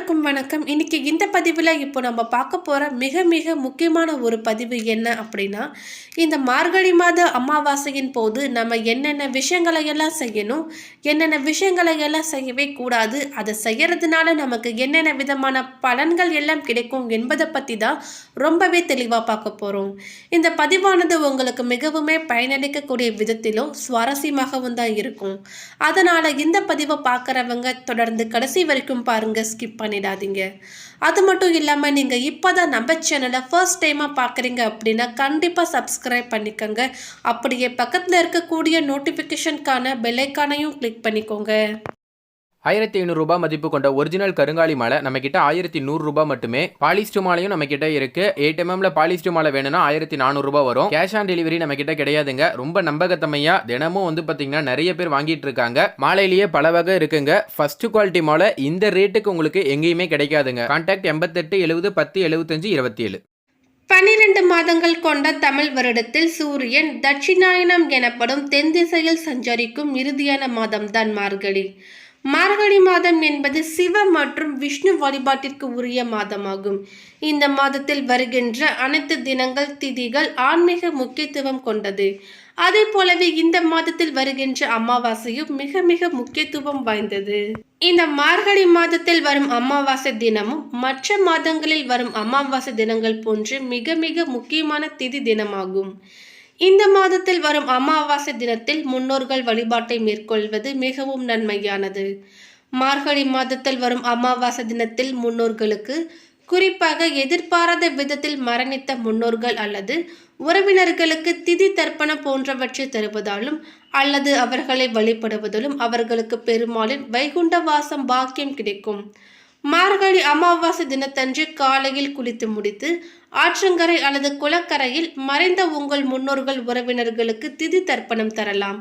அனைவருக்கும் வணக்கம். இன்னைக்கு இந்த பதிவில் இப்போ நம்ம பார்க்க போகிற மிக மிக முக்கியமான ஒரு பதிவு என்ன அப்படின்னா, இந்த மார்கழி மாத அமாவாசையின் போது நம்ம என்னென்ன விஷயங்களை எல்லாம் செய்யணும், என்னென்ன விஷயங்களை எல்லாம் செய்யவே கூடாது, அதை செய்யறதுனால நமக்கு என்னென்ன விதமான பலன்கள் எல்லாம் கிடைக்கும் என்பதை பற்றி தான் ரொம்பவே தெளிவாக பார்க்க போகிறோம். இந்த பதிவானது உங்களுக்கு மிகவுமே பயனளிக்கக்கூடிய விதத்திலும் சுவாரஸ்யமாகவும் தான் இருக்கும். அதனால் இந்த பதிவை பார்க்குறவங்க தொடர்ந்து கடைசி வரைக்கும் பாருங்க, ஸ்கிப் பண்ணிடாதீங்க. அது மட்டும் இல்லாமல் நீங்கள் இப்போ தான் நம்ம சேனலை ஃபர்ஸ்ட் டைமாக பார்க்குறீங்க அப்படின்னா கண்டிப்பாக சப்ஸ்கிரைப் பண்ணிக்கோங்க. அப்படியே பக்கத்தில் இருக்கக்கூடிய நோட்டிஃபிகேஷனுக்கான பெல்லைக்கானையும் கிளிக் பண்ணிக்கோங்க. 1500 ரூபாய் மதிப்பு கொண்ட ஒரிஜினல் கருங்காலி மாலை நம்ம கிட்ட 1100 ரூபாய் மட்டுமே. பாலிஸ்டர் மாலையும் நம்ம கிட்ட இருக்கு. 8 mm பாலிஸ்டர் மாலை வேணும்னா 1400 ரூபாய் வரும். கேஷ் ஆன் டெலிவரி நம்ம கிட்ட கிடையாதுங்க. ரொம்ப நம்பகத்தமையா தினமும் பாத்தீங்கன்னா நிறைய பேர் வாங்கிட்டு இருக்காங்க. மாலையிலேயே பல வகை இருக்குங்க. ஃபர்ஸ்ட் குவாலிட்டி மாலை இந்த ரேட்டுக்கு உங்களுக்கு எங்கேயுமே கிடைக்காதுங்க. கான்டாக்ட் 88 70 10 75 27. 12 மாதங்கள் கொண்ட தமிழ் வருடத்தில் சூரியன் தட்சிணாயனம் எனப்படும் தென் திசையில் சஞ்சரிக்கும் இறுதியான மாதம்தான் மார்கழி. மார்கழி மாதம் என்பது சிவ மற்றும் விஷ்ணு வழிபாட்டிற்கு உரிய மாதமாகும். இந்த மாதத்தில் வருகின்ற அனைத்து தினங்கள் திதிகள் ஆன்மீக முக்கியத்துவம் கொண்டது. அதே போலவே இந்த மாதத்தில் வருகின்ற அமாவாசையும் மிக மிக முக்கியத்துவம் வாய்ந்தது. இந்த மார்கழி மாதத்தில் வரும் அமாவாசை தினமும் மற்ற மாதங்களில் வரும் அமாவாசை தினங்கள் போன்று மிக மிக முக்கியமான திதி தினமாகும். இந்த மாதத்தில் வரும் அமாவாசை தினத்தில் முன்னோர்கள் வழிபாட்டை மேற்கொள்வது மிகவும் நன்மையானது. மார்கழி மாதத்தில் வரும் அமாவாசை தினத்தில் முன்னோர்களுக்கு, குறிப்பாக எதிர்பாராத விதத்தில் மரணித்த முன்னோர்கள் அல்லது உறவினர்களுக்கு திதி தர்ப்பணம் போன்றவற்றை தருவதாலும் அல்லது அவர்களை வழிபடுவதாலும் அவர்களுக்கு பெருமாளின் வைகுண்ட வாசம் பாக்கியம் கிடைக்கும். மார்கழி அமாவாசை தினத்தன்று காலையில் குளித்து முடித்து ஆற்றங்கரை அல்லது குளக்கரையில் மறைந்த உங்கள் முன்னோர்கள் உறவினர்களுக்கு திதி தர்ப்பணம் தரலாம்.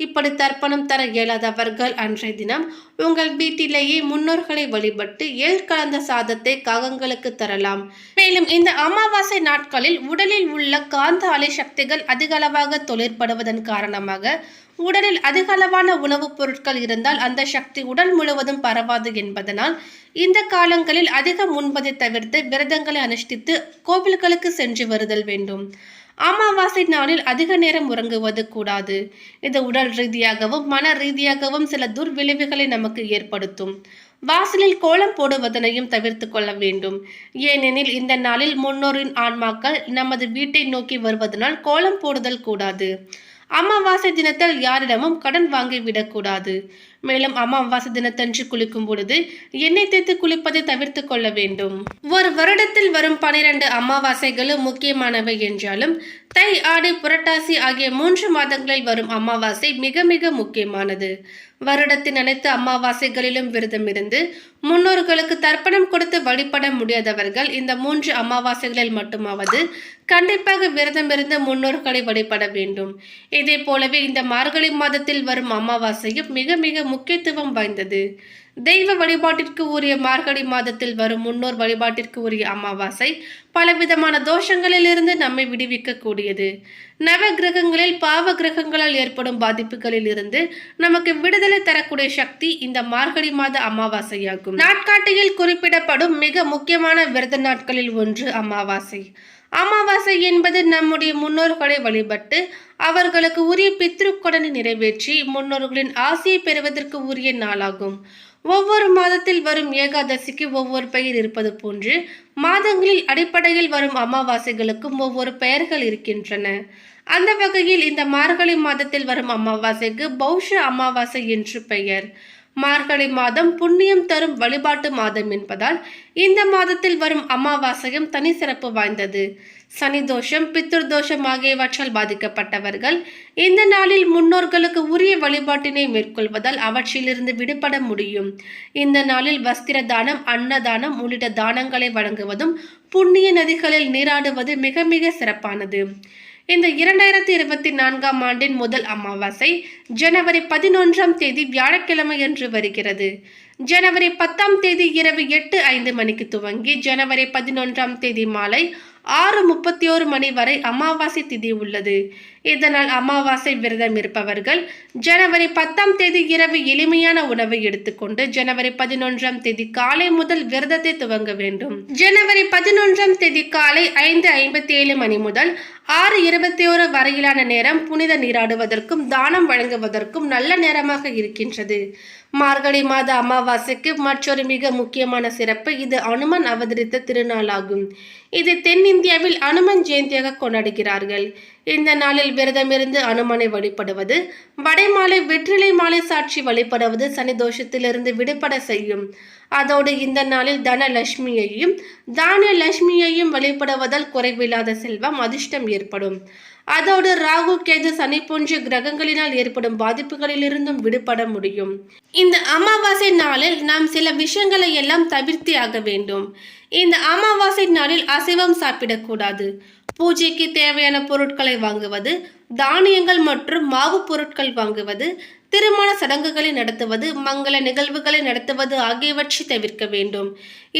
இப்படி தர்ப்பணம் தர இயலாதவர்கள் அன்றைய தினம் உங்கள் வீட்டிலேயே முன்னோர்களை வழிபட்டு எள் கலந்த சாதத்தை காகங்களுக்கு தரலாம். மேலும் இந்த அமாவாசை நாட்களில் உடலில் உள்ள காந்த அலை சக்திகள் அதிகளவாக தொழிற்படுவதன் காரணமாக உடலில் அதிகளவான உணவுப் பொருட்கள் இருந்தால் அந்த சக்தி உடல் முழுவதும் பரவாது என்பதனால் இந்த காலங்களில் அதிகம் உண்பதை தவிர்த்து விரதங்களை அனுஷ்டித்து கோவில்களுக்கு சென்று வருதல் வேண்டும். அமாவாசை நாளில் அதிக நேரம் உறங்குவது கூடாது. இது உடல் ரீதியாகவும் மன ரீதியாகவும் சில துர்விளைவுகளை நமக்கு ஏற்படுத்தும். வாசலில் கோலம் போடுவதனையும் தவிர்த்து கொள்ள வேண்டும். ஏனெனில் இந்த நாளில் முன்னோரின் ஆன்மாக்கள் நமது வீட்டை நோக்கி வருவதனால் கோலம் போடுதல் கூடாது. அமாவாசை தினத்தில் யாரிடமும் கடன் வாங்கி விடக்கூடாது. மேலும் அமாவாசை தினத்தன்று குளிக்கும் பொழுது எண்ணெய் தேய்த்து குளிப்பதை தவிர்த்து கொள்ள வேண்டும். ஒரு வருடத்தில் வரும் 12 அமாவாசைகளும் முக்கியமானவை என்றாலும் தை, ஆடி, புரட்டாசி ஆகிய 3 மாதங்களில் வரும் அமாவாசை மிக மிக முக்கியமானது. வருடத்தின் அனைத்து அமாவாசைகளிலும் விரதம் இருந்து முன்னோர்களுக்கு தர்ப்பணம் கொடுத்து வழிபட முடியாதவர்கள் இந்த 3 அமாவாசைகளில் மட்டுமாவது கண்டிப்பாக விரதம் இருந்து முன்னோர்களை வழிபட வேண்டும். இதே போலவே இந்த மார்கழி மாதத்தில் வரும் அமாவாசையும் மிக மிக முக்கியத்துவம் வாய்ந்தது. தெய்வ வழிபாட்டிற்கு உரிய மார்கழி மாதத்தில் வரும் முன்னோர் வழிபாட்டிற்கு உரிய அமாவாசை பலவிதமான தோஷங்களில் இருந்து நம்மை விடுவிக்க கூடியது. நவ கிரகங்களில் பாவ கிரகங்களால் ஏற்படும் பாதிப்புகளில் இருந்து நமக்கு விடுதலை தரக்கூடிய சக்தி இந்த மார்கழி மாத அமாவாசையாகும். நாட்காட்டியில் குறிப்பிடப்படும் மிக முக்கியமான விரத நாட்களில் ஒன்று அமாவாசை. அமாவாசை என்பது நம்முடைய முன்னோர்களை வழிபட்டு அவர்களுக்கு உரிய பித்ருக்கடனை நிறைவேற்றி முன்னோர்களின் ஆசையை பெறுவதற்கு உரிய நாளாகும். ஒவ்வொரு மாதத்தில் வரும் ஏகாதசிக்கு ஒவ்வொரு பெயர் இருப்பது போன்று மாதங்களில் அடிப்படையில் வரும் அமாவாசைகளுக்கும் ஒவ்வொரு பெயர்கள் இருக்கின்றன. அந்த வகையில் இந்த மார்கழி மாதத்தில் வரும் அமாவாசைக்கு பௌஷ அமாவாசை என்று பெயர். மார்கழி மாதம் புண்ணியம் தரும் வழிபாட்டு மாதம் என்பதால் இந்த மாதத்தில் வரும் அமாவாசையும் தனி சிறப்பு வாய்ந்தது. சனி தோஷம், பித்ரு தோஷம் ஆகியவற்றால் பாதிக்கப்பட்டவர்கள் இந்த நாளில் முன்னோர்களுக்கு உரிய வழிபாட்டினை மேற்கொள்வதால் அவற்றிலிருந்து விடுபட முடியும். இந்த நாளில் வஸ்திர தானம், அன்னதானம் உள்ளிட்ட தானங்களை வழங்குவதும் புண்ணிய நதிகளில் நீராடுவது மிக மிக சிறப்பானது. இந்த 2024ஆம் ஆண்டின் முதல் அமாவாசை ஜனவரி 11ஆம் தேதி வியாழக்கிழமை என்று வருகிறது. ஜனவரி 10ஆம் தேதி இரவு 8:05 மணிக்கு துவங்கி ஜனவரி 11ஆம் தேதி மாலை 6:31 மணி வரை அமாவாசை திதி உள்ளது. இதனால் அமாவாசை விரதம் இருப்பவர்கள் ஜனவரி 10ஆம் தேதி இரவு எளிமையான உணவை எடுத்துக்கொண்டு ஜனவரி 11ஆம் தேதி காலை முதல் விரதத்தை துவங்க வேண்டும். ஜனவரி 11ஆம் தேதி காலை 5:57 மணி முதல் 6:21 வரையிலான நேரம் புனித நீராடுவதற்கும் தானம் வழங்குவதற்கும் நல்ல நேரமாக இருக்கின்றது. மார்கழி மாத அமாவாசைக்கு மற்றொரு மிக முக்கியமான சிறப்பு, இது அனுமன் அவதரித்த திருநாளாகும். இது தென்னிந்தியாவில் அனுமன் ஜெயந்தியாக கொண்டாடுகிறார்கள். இந்த நாளில் விரதமிருந்து அனுமனை வழிபடுவது, வடைமாலை வெற்றிலை மாலை சாட்சி வழிபடுவது சனி தோஷத்திலிருந்து விடுபட செய்யும். அதோடு இந்த நாளில் தனலட்சுமியையும் தானிய லட்சுமியையும் வழிபடுவதால் குறைவில்லாத செல்வம் அதிர்ஷ்டம் ஏற்படும். அதோடு ராகு கேது சனி போன்ற கிரகங்களினால் ஏற்படும் பாதிப்புகளிலிருந்தும் விடுபட முடியும். இந்த அமாவாசை நாளில் நாம் சில விஷயங்களை எல்லாம் தவிர்த்து ஆக வேண்டும். இந்த அமாவாசை நாளில் அசைவம் சாப்பிடக்கூடாது. பூஜைக்கு தேவையான பொருட்களை வாங்குவது, தானியங்கள் மற்றும் மாவு பொருட்கள் வாங்குவது, திருமண சடங்குகளை நடத்துவது, மங்கள நிகழ்வுகளை நடத்துவது ஆகியவற்றை தவிர்க்க வேண்டும்.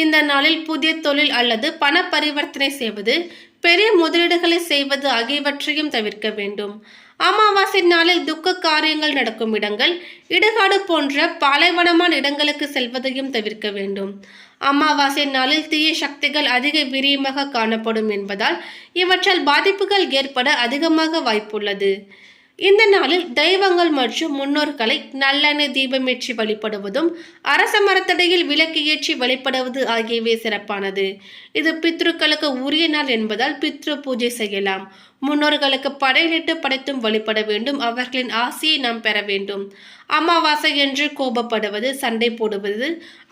இந்த நாளில் புதிய தொழில் அல்லது பண பரிவர்த்தனை செய்வது, பெரிய முதலீடுகளை செய்வது ஆகியவற்றையும் தவிர்க்க வேண்டும். அமாவாசை நாளில் துக்க காரியங்கள் நடக்கும் இடங்கள், இடுகாடு போன்ற பாலைவனமான இடங்களுக்கு செல்வதையும் தவிர்க்க வேண்டும். அமாவாசை நாளில் தீய சக்திகள் அதிக வீரியமாக காணப்படும் என்பதால் இவற்றால் பாதிப்புகள் ஏற்பட அதிகமாக வாய்ப்புள்ளது. இந்த நாளில் தெய்வங்கள் மற்றும் முன்னோர்களை நல்லெண்ணெய் தீபமேற்றி வழிபடுவதும் அரச மரத்தடியில் விளக்கு ஏற்றி வழிபடுவது ஆகியவை சிறப்பானது. இது பித்ருக்களுக்கு உரிய நாள் என்பதால் பித்ரு பூஜை செய்யலாம். முன்னோர்களுக்கு படையிலிட்டு படைத்தும் வழிபட வேண்டும். அவர்களின் ஆசையை நாம் பெற வேண்டும். அமாவாசை என்று கோபப்படுவது, சண்டை போடுவது,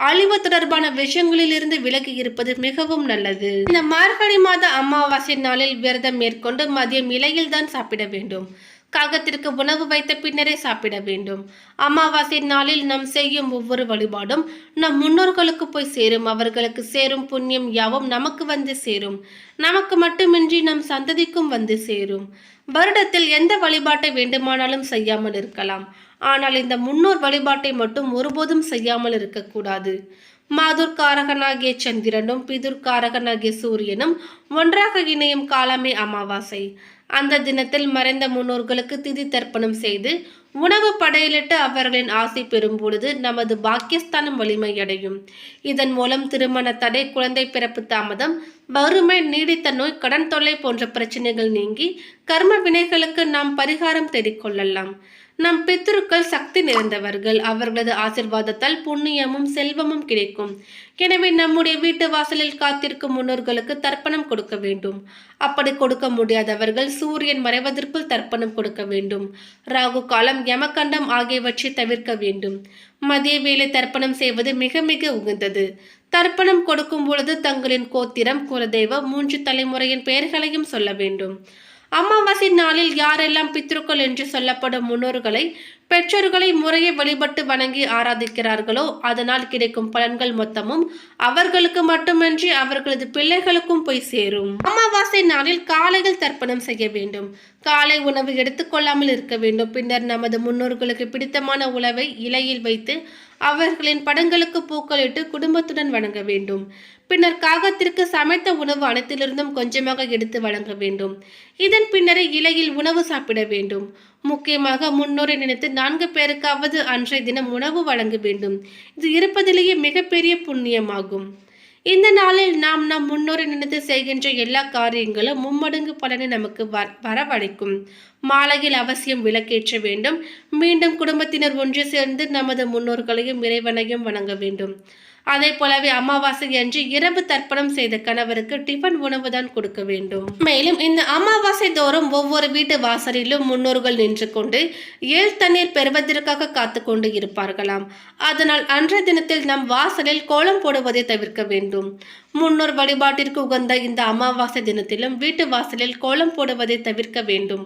அழிவு தொடர்பான விஷயங்களிலிருந்து விலகி இருப்பது மிகவும் நல்லது. இந்த மார்கழி மாத அமாவாசை நாளில் விரதம் மேற்கொண்டு மதியம் இலையில்தான் சாப்பிட வேண்டும். காகத்திற்கு உணவு வைத்த பின்னரே சாப்பிட வேண்டும். அமாவாசை நாளில் நாம் செய்யும் ஒவ்வொரு வழிபாடும் நம் முன்னோர்களுக்கு போய் சேரும். அவர்களுக்கு சேரும் புண்ணியம் யாவும் நமக்கு வந்து சேரும். நமக்கு மட்டுமின்றி நம் சந்ததிக்கும் வந்து சேரும். வருடத்தில் எந்த வழிபாட்டை வேண்டுமானாலும் செய்யாமல் இருக்கலாம். ஆனால் இந்த முன்னோர் வழிபாட்டை மட்டும் ஒருபோதும் செய்யாமல் இருக்கக்கூடாது. மாதுர்காரகனாகிய சந்திரனும் பிதுர்காரகனாகிய சூரியனும் ஒன்றாக இணையும் காலமே அமாவாசை. அந்த தினத்தில் மறைந்த முன்னோர்களுக்கு திதி தர்ப்பணம் செய்து உணவு படையிலிட்டு அவர்களின் ஆசை பெறும் பொழுது நமது பாக்கியஸ்தானம் வலிமையடையும். இதன் மூலம் திருமண தடை, குழந்தை பிறப்பு தாமதம், வறுமை, நீடித்த நோய், கடன் தொல்லை போன்ற பிரச்சனைகள் நீங்கி கர்ம வினைகளுக்கு நாம் பரிகாரம் தேடிக்கொள்ளலாம். நம் பித்ருக்கள் சக்தி நிறைந்தவர்கள். அவர்களது ஆசிர்வாதத்தால் புண்ணியமும் செல்வமும் கிடைக்கும். எனவே நம்முடைய வீட்டு வாசலில் காத்திருக்கும் முன்னோர்களுக்கு தர்ப்பணம் கொடுக்க வேண்டும். அப்படி கொடுக்க முடியாதவர்கள் சூரியன் மறைவதற்குள் தர்ப்பணம் கொடுக்க வேண்டும். ராகு காலம், யமகண்டம் ஆகியவற்றை தவிர்க்க வேண்டும். மதிய வேளை தர்ப்பணம் செய்வது மிக மிக உகந்தது. தர்ப்பணம் கொடுக்கும் பொழுது தங்களின் கோத்திரம், குலதெய்வம், 3 தலைமுறையின் பெயர்களையும் சொல்ல வேண்டும். அமாவாசை நாளில் யாரெல்லாம் பித்ருக்கள் என்று சொல்லப்படும் முன்னோர்களை, பெற்றோர்களை முறையை வழிபட்டு வணங்கி ஆராதிக்கிறார்களோ அதனால் கிடைக்கும் பலன்கள் மொத்தமும் அவர்களுக்கு மட்டுமின்றி அவர்களது பிள்ளைகளுக்கும் போய் சேரும். அமாவாசை நாளில் காலையில் தர்ப்பணம் செய்ய வேண்டும். காலை உணவு எடுத்துக்கொள்ளாமல் இருக்க வேண்டும். பின்னர் நமது முன்னோர்களுக்கு பிடித்தமான உணவை இலையில் வைத்து அவர்களின் படங்களுக்கு பூக்களிட்டு குடும்பத்துடன் வணங்க வேண்டும். பின்னர் காகத்திற்கு சமைத்த உணவு அனைத்திலிருந்தும் கொஞ்சமாக எடுத்து வழங்க வேண்டும். இதன் பின்னரே இலையில் உணவு சாப்பிட வேண்டும். முக்கியமாக முன்னோரை நினைத்து 4 பேருக்காவது அன்றைய தினம் உணவு வழங்க வேண்டும். இது இருப்பதிலேயே மிகப்பெரிய புண்ணியமாகும். இந்த நாளில் நாம் நம் முன்னோரை நினைத்து செய்கின்ற எல்லா காரியங்களும் மும்மடங்கு பலனை நமக்கு வரவழைக்கும். மாலையில் அவசியம் விளக்கேற்ற வேண்டும். மீண்டும் குடும்பத்தினர் ஒன்று சேர்ந்து நமது முன்னோர்களையும் இறைவனையும் வணங்க வேண்டும். அதே போலவே அமாவாசை அன்று இரவு தர்ப்பணம் செய்த கணவருக்கு டிஃபன் உணவு தான் கொடுக்க வேண்டும். மேலும் இந்த அமாவாசை தோறும் ஒவ்வொரு வீட்டு வாசலிலும் முன்னோர்கள் நின்று கொண்டு ஏழ் தண்ணீர் பெறுவதற்காக காத்து கொண்டு இருப்பார்களாம். அதனால் அன்றைய தினத்தில் நம் வாசலில் கோலம் போடுவதை தவிர்க்க வேண்டும். முன்னோர் வழிபாட்டிற்கு உகந்த இந்த அமாவாசை தினத்திலும் வீட்டு வாசலில் கோலம் போடுவதை தவிர்க்க வேண்டும்.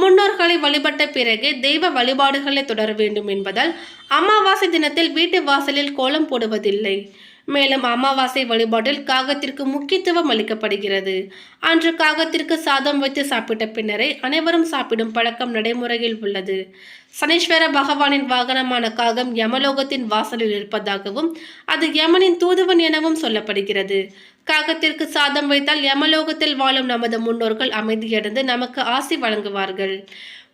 முன்னோர்களை வழிபட்ட பிறகு தெய்வ வழிபாடுகளை தொடர வேண்டும் என்பதால் அமாவாசை தினத்தில் வீட்டு வாசலில் கோலம் போடுவதில்லை. மேலும் அமாவாசை வழிபாட்டில் காகத்திற்கு முக்கியத்துவம் அளிக்கப்படுகிறது. அன்று காகத்திற்கு சாதம் வைத்து சாப்பிட்ட பின்னரே அனைவரும் சாப்பிடும் பழக்கம் நடைமுறையில் உள்ளது. சனீஸ்வர பகவானின் வாகனமான காகம் யமலோகத்தின் வாசலில் இருப்பதாகவும் அது யமனின் தூதுவன் எனவும் சொல்லப்படுகிறது. காகத்திற்கு சாதம் வைத்தால் யமலோகத்தில் வாழும் நமது முன்னோர்கள் அமைதியடைந்து நமக்கு ஆசி வழங்குவார்கள்.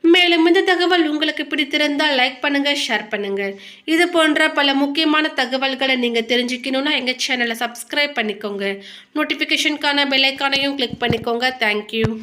மேலும் இந்த தகவல் உங்களுக்கு பிடித்திருந்தால் லைக் பண்ணுங்க, ஷேர் பண்ணுங்க. இது போன்ற பல முக்கியமான தகவல்களை நீங்க தெரிஞ்சுக்கணும்னா எங்க சேனலை சப்ஸ்கிரைப் பண்ணிக்கோங்க. நோட்டிபிகேஷனுக்கான பெல் ஐகானையும் கிளிக் பண்ணிக்கோங்க. தேங்க்யூ.